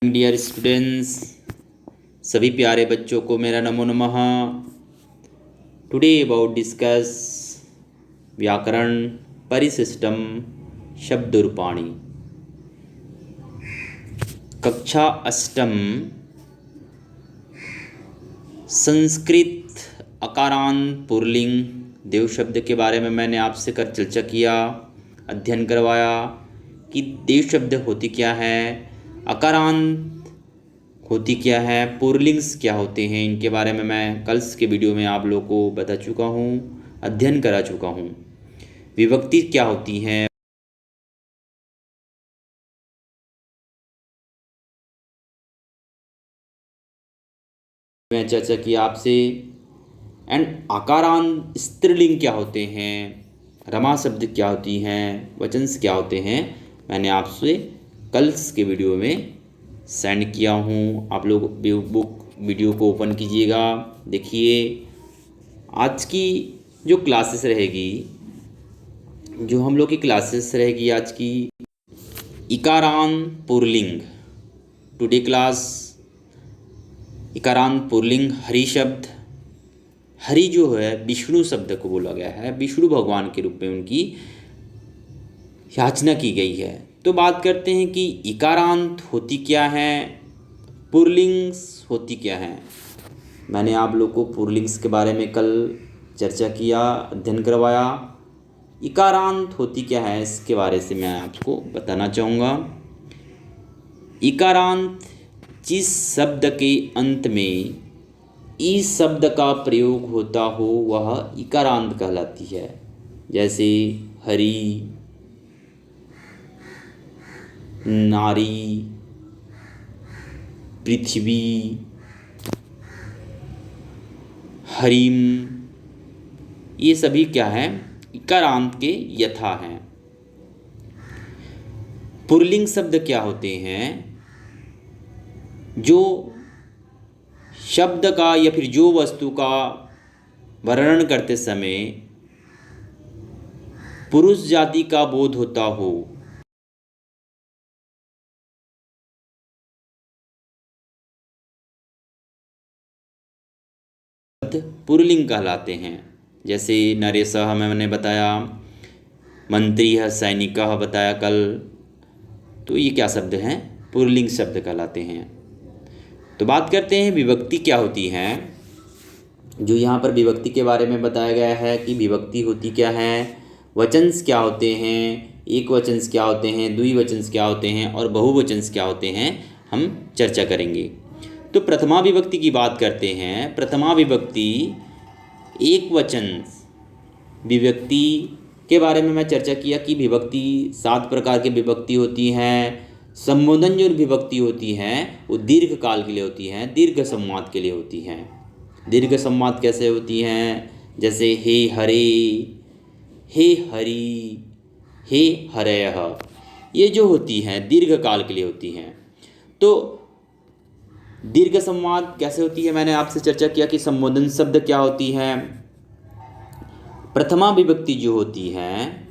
Dear students, सभी प्यारे बच्चों को मेरा नमो नमः। टुडे अबाउट डिस्कस व्याकरण परिसिस्टम शब्द रूपाणी। कक्षा अष्टम संस्कृत अकारांत पुल्लिंग देव शब्द के बारे में मैंने आपसे कर चर्चा किया, अध्ययन करवाया कि देव शब्द होती क्या है, अकारांत होती क्या है, पुल्लिंग्स क्या होते हैं। इनके बारे में मैं कल के वीडियो में आप लोगों को बता चुका हूँ, अध्ययन करा चुका हूँ। विभक्ति क्या होती है, मैं चर्चा की आपसे। एंड आकारांत स्त्रीलिंग क्या होते हैं, रमा शब्द क्या होती हैं, वचन क्या होते हैं, मैंने आपसे कल के वीडियो में सेंड किया हूँ। आप लोग बुक वीडियो को ओपन कीजिएगा, देखिए। आज की जो क्लासेस रहेगी, जो हम लोग की क्लासेस रहेगी आज की, इकारांत पुल्लिंग। टुडे क्लास इकारांत पुल्लिंग हरि शब्द। हरि जो है विष्णु शब्द को बोला गया है, विष्णु भगवान के रूप में उनकी याचना की गई है। तो बात करते हैं कि इकारांत होती क्या है, पुल्लिंग्स होती क्या है। मैंने आप लोग को पुल्लिंग्स के बारे में कल चर्चा किया, अध्ययन करवाया। इकारांत होती क्या है इसके बारे से मैं आपको बताना चाहूँगा। इकारांत जिस शब्द के अंत में ई शब्द का प्रयोग होता हो वह इकारांत कहलाती है। जैसे हरि, नारी, पृथ्वी, हरिम, ये सभी क्या है, इकारांत के यथा हैं। पुल्लिंग शब्द क्या होते हैं, जो शब्द का या फिर जो वस्तु का वर्णन करते समय पुरुष जाति का बोध होता हो, पुल्लिंग कहलाते हैं। जैसे नरेशः मैंने बताया, मंत्री है, सैनिक बताया कल, तो ये क्या शब्द हैं, पुल्लिंग शब्द कहलाते हैं। तो बात करते हैं विभक्ति क्या होती है। जो यहाँ पर विभक्ति के बारे में बताया गया है कि विभक्ति होती क्या है, वचन्स क्या होते हैं, एक वचन्स क्या होते हैं, द्विवचन्स क्या होते हैं और बहुवचन्स क्या होते हैं, हम चर्चा करेंगे। तो प्रथमा विभक्ति की बात करते हैं। प्रथमा विभक्ति एक वचन विभक्ति के बारे में मैं चर्चा किया कि विभक्ति 7 प्रकार की विभक्ति होती हैं। संबोधन जो विभक्ति होती हैं वो दीर्घ काल के लिए होती हैं, दीर्घ संवाद के लिए होती हैं। दीर्घ संवाद कैसे होती हैं, जैसे हे हरे, हे हरि, हे हरयः, ये जो होती हैं दीर्घ काल के लिए होती हैं। तो दीर्घ संवाद कैसे होती है, मैंने आपसे चर्चा किया कि संबोधन शब्द क्या होती है। प्रथमा विभक्ति जो होती है,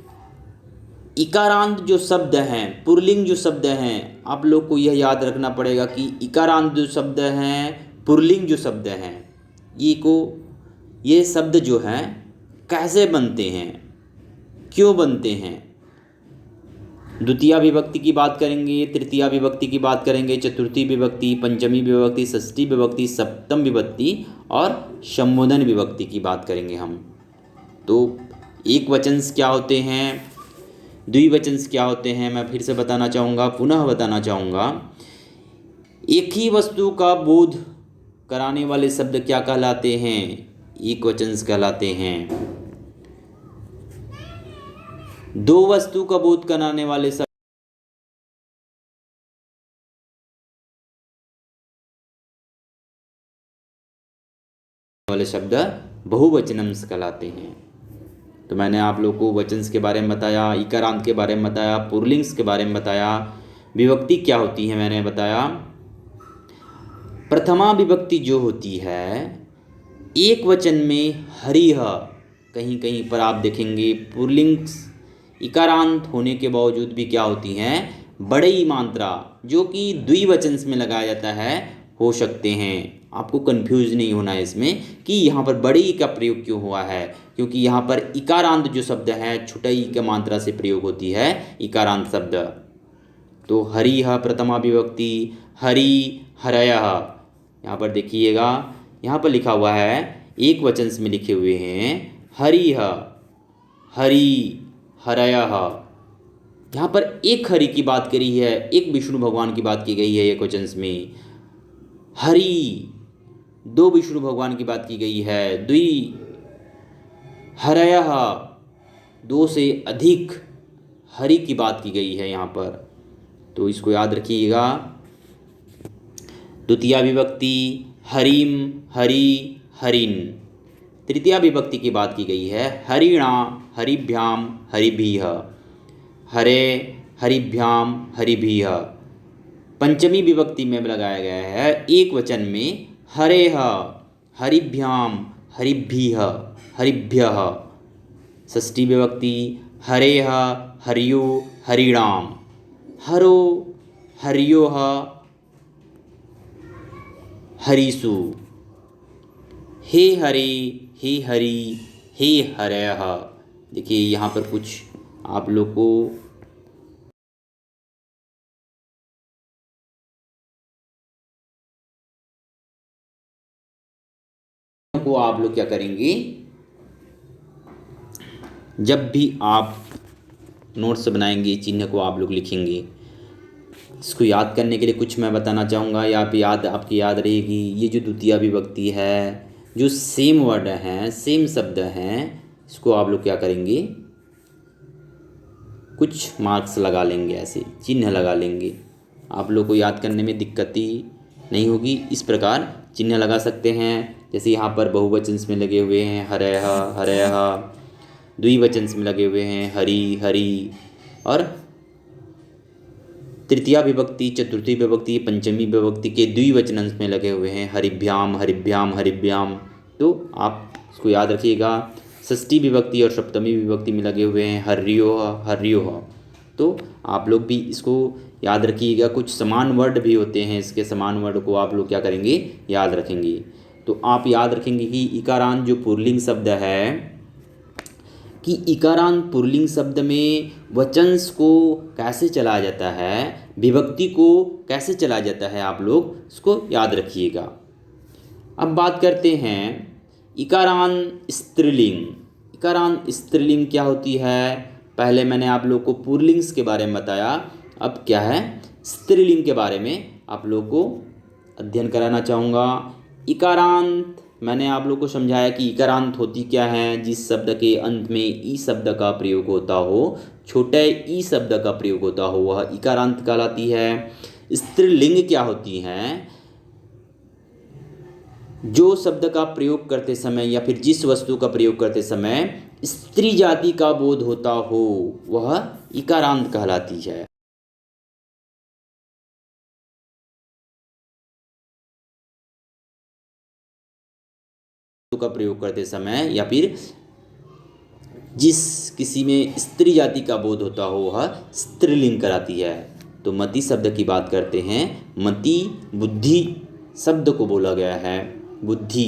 इकारांत जो शब्द हैं, पुल्लिंग जो शब्द हैं, आप लोग को यह याद रखना पड़ेगा कि इकारांत जो शब्द हैं, पुल्लिंग जो शब्द हैं, ये शब्द जो हैं कैसे बनते हैं, क्यों बनते हैं। द्वितीया विभक्ति की बात करेंगे, तृतीया विभक्ति की बात करेंगे, चतुर्थी विभक्ति, पंचमी विभक्ति, षष्ठी विभक्ति, सप्तम विभक्ति और संबोधन विभक्ति की बात करेंगे हम। तो एक वचन्स क्या होते हैं, द्विवचन्स क्या होते हैं, मैं फिर से बताना चाहूँगा, पुनः बताना चाहूँगा। एक ही वस्तु का बोध कराने वाले शब्द क्या कहलाते हैं, एक वचन्स कहलाते हैं। दो वस्तु का बोध कराने वाले शब्द बहुवचनम्स कहलाते हैं। तो मैंने आप लोग को वचन्स के बारे में बताया, इकारांत के बारे में बताया, पुल्लिंग्स के बारे में बताया, विभक्ति क्या होती है मैंने बताया। प्रथमा विभक्ति जो होती है, एक वचन में हरिः, कहीं कहीं पर आप देखेंगे पुल्लिंग्स इकारांत होने के बावजूद भी क्या होती हैं, बड़ई मात्रा जो कि द्विवचन में लगाया जाता है हो सकते हैं। आपको कंफ्यूज नहीं होना है इसमें कि यहाँ पर बड़ई का प्रयोग क्यों हुआ है, क्योंकि यहाँ पर इकारांत जो शब्द है छुटई की मात्रा से प्रयोग होती है इकारांत शब्द। तो हरिह प्रथमा विभक्ति, हरि हरयः। यहाँ पर देखिएगा, यहाँ पर लिखा हुआ है एक वचन में लिखे हुए हैं हरिह, हरि हरयः। यहाँ पर एक हरि की बात करी है, एक विष्णु भगवान की बात की गई है एक वचन में। हरि दो विष्णु भगवान की बात की गई है। द्वि हरयः दो से अधिक हरि की बात की गई है यहाँ पर, तो इसको याद रखिएगा। द्वितीया विभक्ति हरिम हरि हरिन। तृतीया विभक्ति की बात की गई है हरिणा हरिभ्याम हरिभिः, हरे हरिभ्याम हरिभिः। पंचमी विभक्ति में लगाया गया है एक वचन में हरेह हरिभ्याम हरिभिः हरिभ्यः। षष्ठी विभक्ति हरेह हरियो हरिणाम, हरो हरियोः हरिषु, हे हरि हे हरि हे हरयः। देखिए यहाँ पर कुछ आप लोग को आप लोग क्या करेंगे, जब भी आप नोट्स बनाएंगे चिन्ह को आप लोग लिखेंगे। इसको याद करने के लिए कुछ मैं बताना चाहूँगा, या आप आपकी याद रहेगी। ये जो द्वितीय विभक्ति है, जो सेम वर्ड हैं सेम शब्द हैं, इसको आप लोग क्या करेंगे, कुछ मार्क्स लगा लेंगे, ऐसे चिन्ह लगा लेंगे। आप लोग को याद करने में दिक्कत ही नहीं होगी। इस प्रकार चिन्ह लगा सकते हैं, जैसे यहाँ पर बहुवचन में लगे हुए हैं हरयः हरयः, द्विवचन में लगे हुए हैं हरि हरि, और तृतीया विभक्ति चतुर्थी विभक्ति पंचमी विभक्ति के द्विवचन में लगे हुए हैं हरिभ्याम हरिभ्याम हरिभ्याम। तो आप इसको याद रखिएगा। षष्ठी विभक्ति और सप्तमी विभक्ति में लगे हुए हैं हर्योः हर्योः। तो आप लोग भी इसको याद रखिएगा। कुछ समान वर्ड भी होते हैं, इसके समान वर्ड को आप लोग क्या करेंगे, याद रखेंगे। तो आप याद रखेंगे कि इकारांत जो पुल्लिंग शब्द है, कि इकारांत पुल्लिंग शब्द में वचंस को कैसे चलाया जाता है, विभक्ति को कैसे चलाया जाता है, आप लोग इसको याद रखिएगा। अब बात करते हैं इकारांत स्त्रीलिंग। इकारांत स्त्रीलिंग क्या होती है? पहले मैंने आप लोग को पुल्लिंग्स के बारे में बताया, अब क्या है स्त्रीलिंग के बारे में आप लोग को अध्ययन कराना चाहूँगा। इकारांत मैंने आप लोग को समझाया कि इकारांत होती क्या है, जिस शब्द के अंत में ई शब्द का प्रयोग होता हो, छोटे ई शब्द का प्रयोग होता हो, वह इकारांत कहलाती है। स्त्रीलिंग क्या होती हैं? जो शब्द का प्रयोग करते समय या फिर जिस वस्तु का प्रयोग करते समय स्त्री जाति का बोध होता हो, वह इकारांत कहलाती है। का प्रयोग करते समय या फिर जिस किसी में स्त्री जाति का बोध होता हो, वह स्त्रीलिंग कहलाती है। तो मति शब्द की बात करते हैं। मति बुद्धि शब्द को बोला गया है, बुद्धि।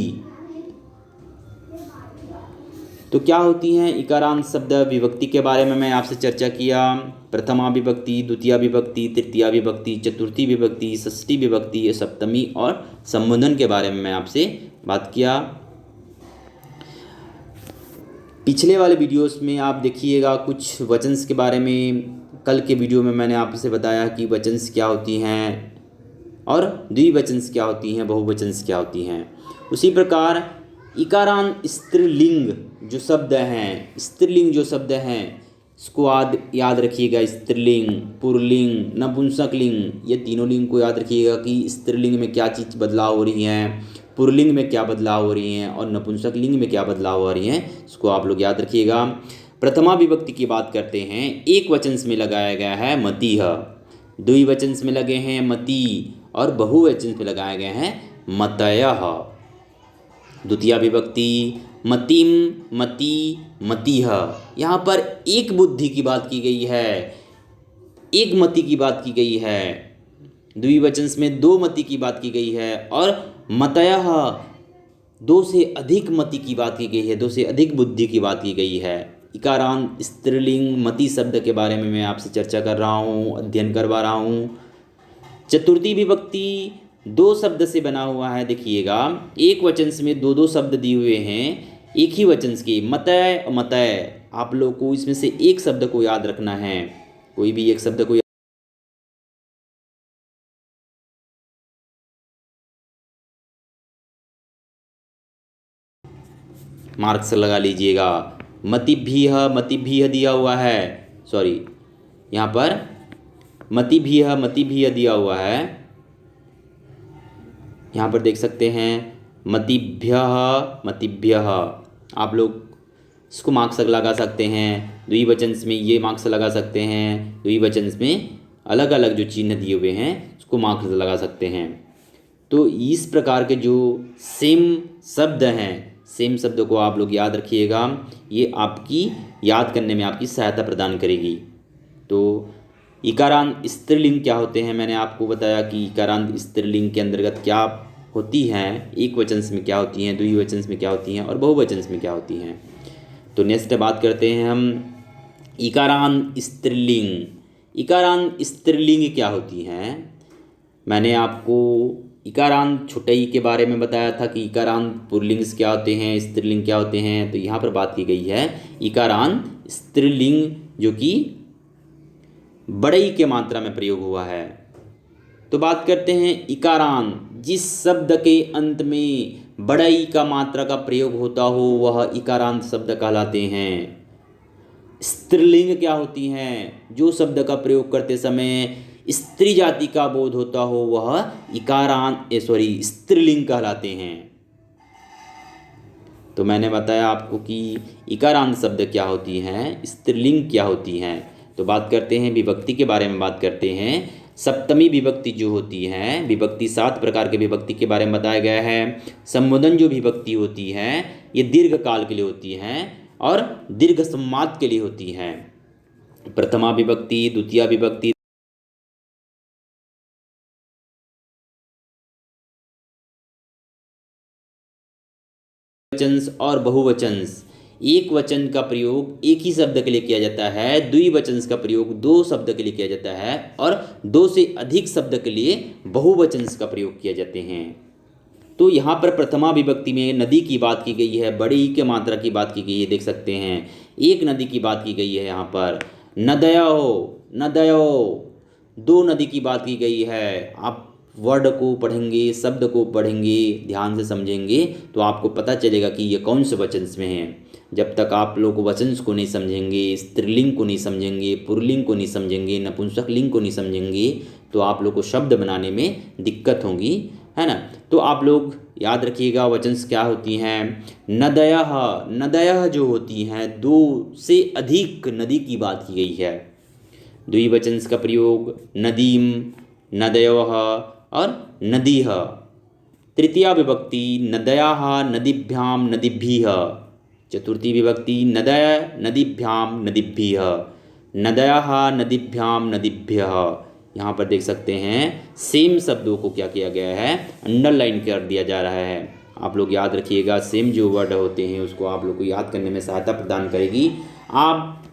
तो क्या होती हैं इकारांत शब्द? विभक्ति के बारे में मैं आपसे चर्चा किया। प्रथमा विभक्ति, द्वितीय विभक्ति, तृतीया विभक्ति, चतुर्थी विभक्ति, षष्ठी विभक्ति, सप्तमी और संबोधन के बारे में मैं आपसे बात किया। पिछले वाले वीडियोस में आप देखिएगा कुछ वचंस के बारे में। कल के वीडियो में मैंने आपसे बताया कि वचंस क्या होती हैं और द्विवचंस क्या होती हैं, बहुवचंस क्या होती हैं। उसी प्रकार इकारांत स्त्रीलिंग जो शब्द हैं, स्त्रीलिंग जो शब्द हैं, इसको याद रखिएगा। स्त्रीलिंग, पुल्लिंग, नपुंसकलिंग, ये तीनों लिंग को याद रखिएगा कि स्त्रीलिंग में क्या चीज़ बदलाव हो रही हैं, पुल्लिंग में क्या बदलाव हो रही हैं और नपुंसकलिंग में क्या बदलाव हो रही हैं, इसको आप लोग याद रखिएगा। प्रथमा विभक्ति की बात करते हैं। एक वचन में लगाया गया है मतिः, द्विवचन में लगे हैं मति और बहुवचन में लगाए गए हैं मतयः। द्वितीया विभक्ति मतिम, मति, मतिः। यहाँ पर एक बुद्धि की बात की गई है। एक मति की बात की गई है, द्विवचन में दो मति की बात की गई है, और मतयः दो से अधिक मति की बात की गई है, दो से अधिक बुद्धि की बात की गई है। इकारांत स्त्रीलिंग मति शब्द के बारे में मैं आपसे चर्चा कर रहा हूँ, अध्ययन करवा रहा हूँ। चतुर्थी विभक्ति दो शब्द से बना हुआ है। देखिएगा, एक वचन में दो दो शब्द दिए हुए हैं एक ही वचन के, मतय मतय। आप लोग को इसमें से एक शब्द को याद रखना है, कोई भी एक शब्द को मार्क्स लगा लीजिएगा। मतिभ्यः दिया हुआ है, सॉरी यहाँ पर मतिभ्यः दिया हुआ है, यहाँ पर देख सकते हैं मतिभ्यः। आप लोग इसको मार्क्स लगा सकते हैं, द्विवचन में ये मार्क्स लगा सकते हैं, द्विवचन में अलग अलग जो चिन्ह दिए हुए हैं उसको मार्क्स लगा सकते हैं। तो इस प्रकार के जो सेम शब्द हैं, सेम शब्द को आप लोग याद रखिएगा, ये आपकी याद करने में आपकी सहायता प्रदान करेगी। तो इकारांत स्त्रीलिंग क्या होते हैं, मैंने आपको बताया कि इकारांत स्त्रीलिंग के अंतर्गत क्या होती हैं, एक वचन में क्या होती हैं, द्विवचन में क्या होती हैं और बहुवचन में क्या होती हैं। तो नेक्स्ट बात करते हैं हम इकारांत स्त्रीलिंग। इकारांत स्त्रीलिंग क्या होती हैं, मैंने आपको इकारांत छुटई के बारे में बताया था कि इकारांत पुल्लिंग क्या होते हैं, स्त्रीलिंग क्या होते हैं। तो यहाँ पर बात की गई है इकारांत स्त्रीलिंग जो कि बड़ई के मात्रा में प्रयोग हुआ है। तो बात करते हैं इकारांत, जिस शब्द के अंत में बड़ई का मात्रा का प्रयोग होता हो वह इकारांत शब्द कहलाते हैं। स्त्रीलिंग क्या होती हैं, जो शब्द का प्रयोग करते समय स्त्री जाति का बोध होता हो वह स्त्रीलिंग कहलाते हैं। तो मैंने बताया आपको कि इकारांत शब्द क्या होती हैं, स्त्रीलिंग क्या होती हैं। तो बात करते हैं विभक्ति के बारे में, बात करते हैं सप्तमी विभक्ति जो होती है। विभक्ति 7 प्रकार के विभक्ति के बारे में बताया गया है। संबोधन जो विभक्ति होती है ये दीर्घ काल के लिए होती हैं और दीर्घ संवाद के लिए होती हैं। प्रथमा विभक्ति, द्वितीय विभक्ति, वचन और बहुवचन। एक वचन का प्रयोग एक ही शब्द के लिए किया जाता है, द्विवचन का प्रयोग दो शब्द के लिए किया जाता है और दो से अधिक शब्द के लिए बहुवचन का प्रयोग किया जाते हैं। तो यहाँ पर प्रथमा विभक्ति में नदी की बात की गई है, बड़ी के मात्रा की बात की गई है, देख सकते हैं एक नदी की बात की गई है। यहाँ पर नदयो दो नदी की बात की गई है। आप वर्ड को पढ़ेंगे, शब्द को पढ़ेंगे, ध्यान से समझेंगे तो आपको पता चलेगा कि ये कौन से वचन में है। जब तक आप लोग वचन को नहीं समझेंगे, स्त्रीलिंग को नहीं समझेंगे, पुल्लिंग को नहीं समझेंगे, नपुंसक लिंग को नहीं समझेंगे तो आप लोग को शब्द बनाने में दिक्कत होगी, है ना। तो आप लोग याद रखिएगा वचन क्या होती हैं। नदयः जो होती हैं दो से अधिक नदी की बात की गई है। द्विवचन का प्रयोग नदीम, नदयः और नदीः। तृतीया विभक्ति नदयाः, नदीभ्याम, नदीभिः। चतुर्थी विभक्ति नदय, नदीभ्याम, नदीभिः, नदयाः, नदीभ्याम, नदीभ्यः। यहाँ पर देख सकते हैं सेम शब्दों को क्या किया गया है, अंडरलाइन कर दिया जा रहा है। आप लोग याद रखिएगा, सेम जो वर्ड होते हैं उसको आप लोग को याद करने में सहायता प्रदान करेगी। आप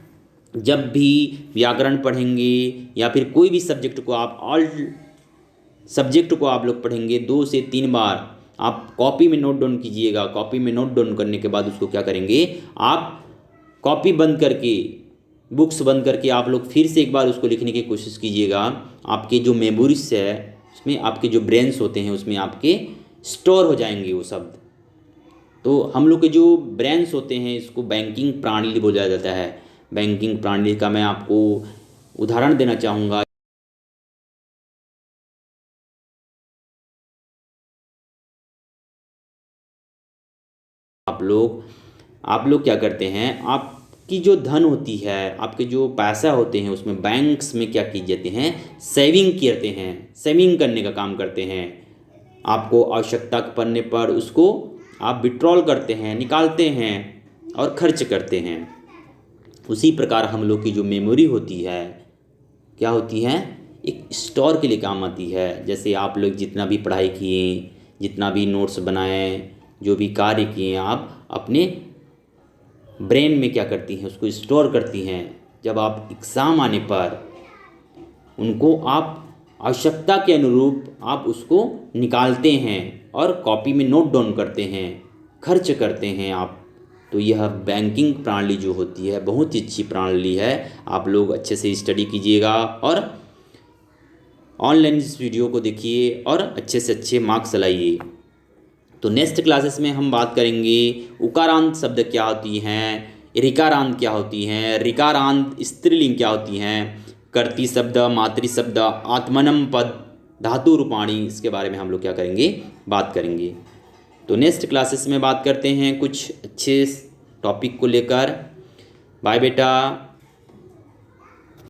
जब भी व्याकरण पढ़ेंगे या फिर कोई भी सब्जेक्ट को आप लोग पढ़ेंगे 2 से 3 बार आप कॉपी में नोट डाउन कीजिएगा। कॉपी में नोट डाउन करने के बाद उसको क्या करेंगे, आप कॉपी बंद करके, बुक्स बंद करके आप लोग फिर से एक बार उसको लिखने की कोशिश कीजिएगा। आपके जो मेमोरीज है उसमें, आपके जो ब्रेन्स होते हैं उसमें आपके स्टोर हो जाएंगे वो शब्द। तो हम लोग के जो ब्रेन्स होते हैं इसको बैंकिंग प्रणाली बोला जाता है। बैंकिंग प्रणाली का मैं आपको उदाहरण देना चाहूँगा। आप लोग क्या करते हैं, आपकी जो धन होती है, आपके जो पैसा होते हैं उसमें बैंक्स में क्या किए जाते हैं, सेविंग करते हैं, सेविंग करने का काम करते हैं। आपको आवश्यकता पड़ने पर उसको आप विड्रॉल करते हैं, निकालते हैं और खर्च करते हैं। उसी प्रकार हम लोग की जो मेमोरी होती है क्या होती हैं, एक स्टोर के लिए काम आती है। जैसे आप लोग जितना भी पढ़ाई किए, जितना भी नोट्स बनाए, जो भी कार्य किए, आप अपने ब्रेन में क्या करती हैं, उसको स्टोर करती हैं। जब आप एग्ज़ाम आने पर उनको आप आवश्यकता के अनुरूप आप उसको निकालते हैं और कॉपी में नोट डाउन करते हैं, खर्च करते हैं आप। तो यह बैंकिंग प्रणाली जो होती है बहुत ही अच्छी प्रणाली है। आप लोग अच्छे से स्टडी कीजिएगा और ऑनलाइन इस वीडियो को देखिए और अच्छे से अच्छे मार्क्स लाइए। तो नेक्स्ट क्लासेस में हम बात करेंगे उकारांत शब्द क्या होती हैं, ऋकारांत क्या होती हैं, ऋकारांत स्त्रीलिंग क्या होती हैं, कर्ती शब्द, मातृ शब्द, आत्मनम पद, धातु रूपाणी, इसके बारे में हम लोग क्या करेंगे, बात करेंगे। तो नेक्स्ट क्लासेस में बात करते हैं कुछ अच्छे टॉपिक को लेकर। बाय बेटा।